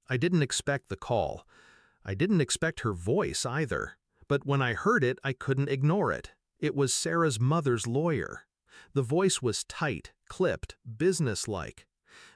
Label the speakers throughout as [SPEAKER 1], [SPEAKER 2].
[SPEAKER 1] I didn't expect the call. I didn't expect her voice either. But when I heard it, I couldn't ignore it. It was Sarah's mother's lawyer. The voice was tight, clipped, businesslike.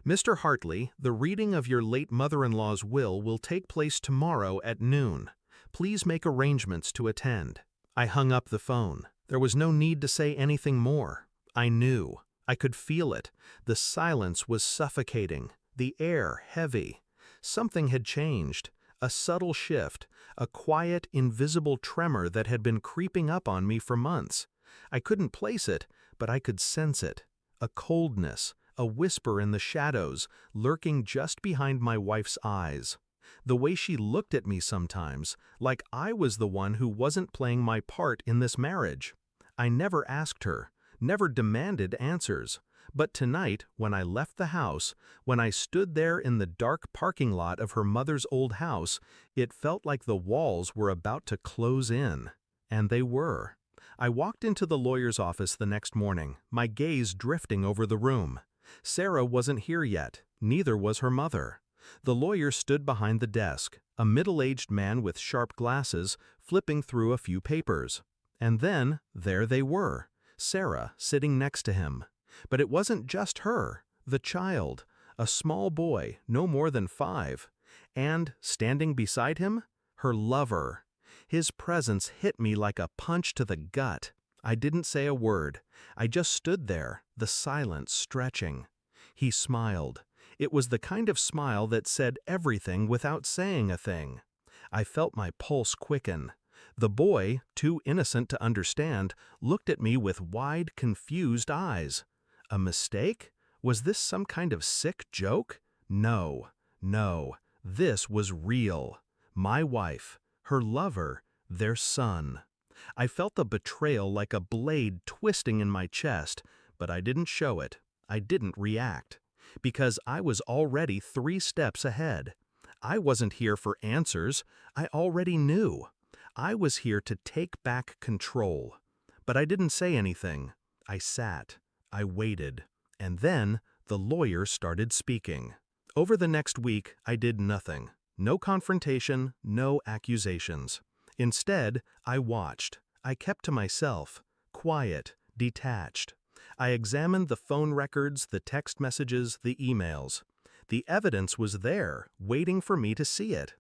[SPEAKER 1] "Mr. Hartley, the reading of your late mother-in-law's will take place tomorrow at noon. Please make arrangements to attend." I hung up the phone. There was no need to say anything more. I knew. I could feel it. The silence was suffocating, the air heavy. Something had changed. A subtle shift, a quiet, invisible tremor that had been creeping up on me for months. I couldn't place it, but I could sense it. A coldness, a whisper in the shadows, lurking just behind my wife's eyes. The way she looked at me sometimes, like I was the one who wasn't playing my part in this marriage. I never asked her, never demanded answers. But tonight, when I left the house, when I stood there in the dark parking lot of her mother's old house, it felt like the walls were about to close in. And they were. I walked into the lawyer's office the next morning, my gaze drifting over the room. Sarah wasn't here yet, neither was her mother. The lawyer stood behind the desk, a middle-aged man with sharp glasses, flipping through a few papers. And then, there they were, Sarah sitting next to him. But it wasn't just her, the child, a small boy, no more than 5. And, standing beside him, her lover. His presence hit me like a punch to the gut. I didn't say a word. I just stood there, the silence stretching. He smiled. It was the kind of smile that said everything without saying a thing. I felt my pulse quicken. The boy, too innocent to understand, looked at me with wide, confused eyes. A mistake? Was this some kind of sick joke? No, no, this was real. My wife, her lover, their son. I felt the betrayal like a blade twisting in my chest, but I didn't show it. I didn't react. Because I was already 3 steps ahead. I wasn't here for answers. I already knew. I was here to take back control. But I didn't say anything. I sat. I waited. And then the lawyer started speaking. Over the next week, I did nothing. No confrontation, no accusations. Instead, I watched. I kept to myself, quiet, detached. I examined the phone records, the text messages, the emails. The evidence was there, waiting for me to see it.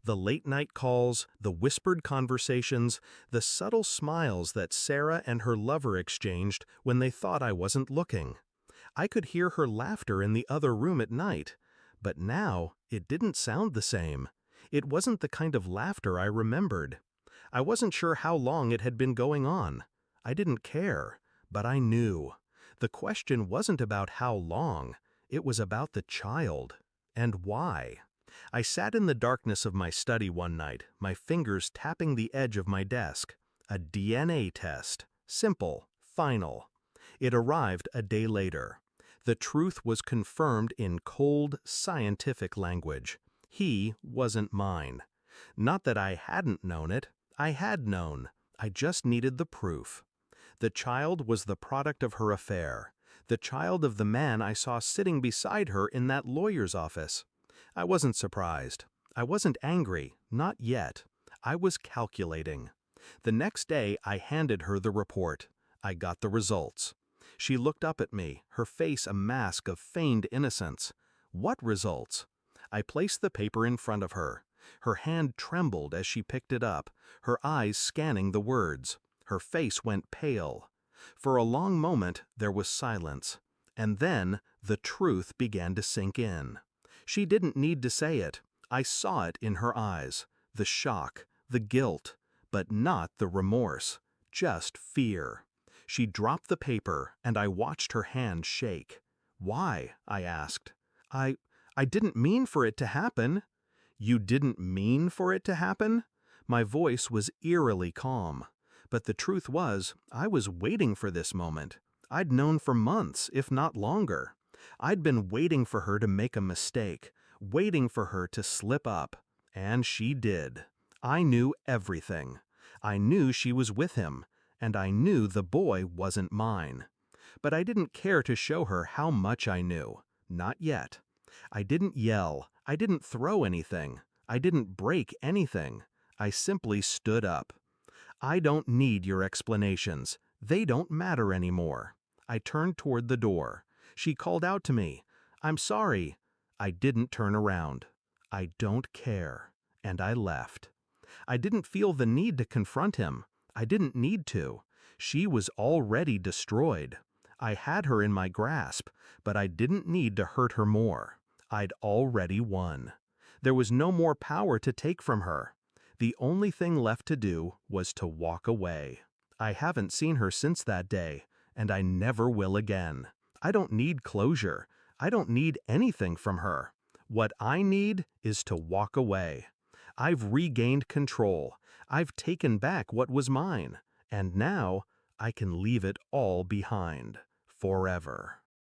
[SPEAKER 1] The late-night calls, the whispered conversations, the subtle smiles that Sarah and her lover exchanged when they thought I wasn't looking. I could hear her laughter in the other room at night, but now it didn't sound the same. It wasn't the kind of laughter I remembered. I wasn't sure how long it had been going on. I didn't care, but I knew. The question wasn't about how long, it was about the child. And why? I sat in the darkness of my study one night, my fingers tapping the edge of my desk. A DNA test. Simple, final. It arrived a day later. The truth was confirmed in cold, scientific language. He wasn't mine. Not that I hadn't known it. I had known. I just needed the proof. The child was the product of her affair. The child of the man I saw sitting beside her in that lawyer's office. I wasn't surprised. I wasn't angry, not yet. I was calculating. The next day, I handed her the report. I got the results. She looked up at me, her face a mask of feigned innocence. What results? I placed the paper in front of her. Her hand trembled as she picked it up, her eyes scanning the words. Her face went pale. For a long moment, there was silence. And then, the truth began to sink in. She didn't need to say it. I saw it in her eyes. The shock, the guilt, but not the remorse. Just fear. She dropped the paper, and I watched her hand shake. "Why?" I asked. I didn't mean for it to happen." "You didn't mean for it to happen?" My voice was eerily calm. But the truth was, I was waiting for this moment. I'd known for months, if not longer. I'd been waiting for her to make a mistake, waiting for her to slip up. And she did. I knew everything. I knew she was with him, and I knew the boy wasn't mine. But I didn't care to show her how much I knew. Not yet. I didn't yell. I didn't throw anything. I didn't break anything. I simply stood up. I don't need your explanations. They don't matter anymore. I turned toward the door. She called out to me, "I'm sorry." I didn't turn around. "I don't care." And I left. I didn't feel the need to confront him. I didn't need to. She was already destroyed. I had her in my grasp, but I didn't need to hurt her more. I'd already won. There was no more power to take from her. The only thing left to do was to walk away. I haven't seen her since that day, and I never will again. I don't need closure. I don't need anything from her. What I need is to walk away. I've regained control. I've taken back what was mine, and now I can leave it all behind, forever.